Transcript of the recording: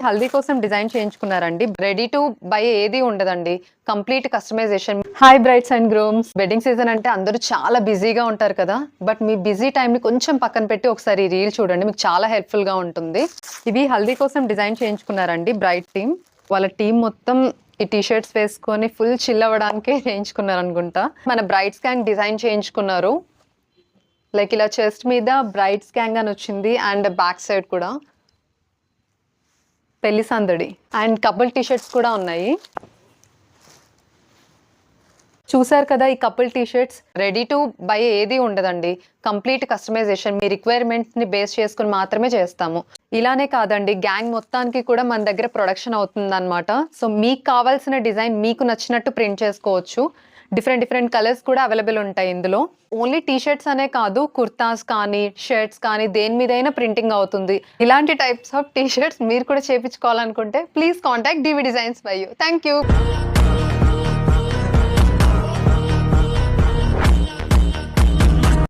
హల్దీ కోసం డిజైన్ చేయించుకున్నారండి. Ready to buy ఏది ఉండదండి. Complete customization. Hi brides and grooms, wedding season అంటే అందరూ చాలా బిజీగా ఉంటారు కదా. బట్ మీ బిజీ టైంని కొంచెం పక్కన పెట్టి ఒకసారి రీల్ చూడండి, మీకు చాలా హెల్ప్ఫుల్గా ఉంటుంది. ఇవి హల్దీ కోసం డిజైన్ చేయించుకున్నారండి బ్రైడ్ టీమ్. వాళ్ళ టీం మొత్తం ఈ టీ షర్ట్స్ వేసుకొని ఫుల్ చిల్ అవ్వడానికే చేయించుకున్నారు అనుకుంటా. మన బ్రైడ్స్ గ్యాంగ్ డిజైన్ చేయించుకున్నారు. లైక్ ఇలా చెస్ట్ మీద బ్రైడ్స్ గ్యాంగ్ అని వచ్చింది అండ్ బ్యాక్ సైడ్ కూడా పెళ్లి సందడి అండ్ కపుల్ టీ షర్ట్స్ కూడా ఉన్నాయి. చూసారు కదా, ఈ couple T shirts ready to buy ఏది ఉండదండి. కంప్లీట్ కస్టమైజేషన్, మీ రిక్వైర్మెంట్స్ని బేస్ చేసుకుని మాత్రమే చేస్తాము. ఇలానే కాదండి, గ్యాంగ్ మొత్తానికి కూడా మన దగ్గర ప్రొడక్షన్ అవుతుందన్నమాట. సో మీకు కావాల్సిన డిజైన్ మీకు నచ్చినట్టు ప్రింట్ చేసుకోవచ్చు. డిఫరెంట్ కలర్స్ కూడా అవైలబుల్ ఉంటాయి ఇందులో. ఓన్లీ టీ షర్ట్స్ అనే కాదు, కుర్తాస్ కానీ షర్ట్స్ కానీ దేని మీదైనా ప్రింటింగ్ అవుతుంది. ఇలాంటి టైప్స్ ఆఫ్ టీ షర్ట్స్ మీరు కూడా చేయించుకోవాలనుకుంటే please contact DV designs bye you. Thank you.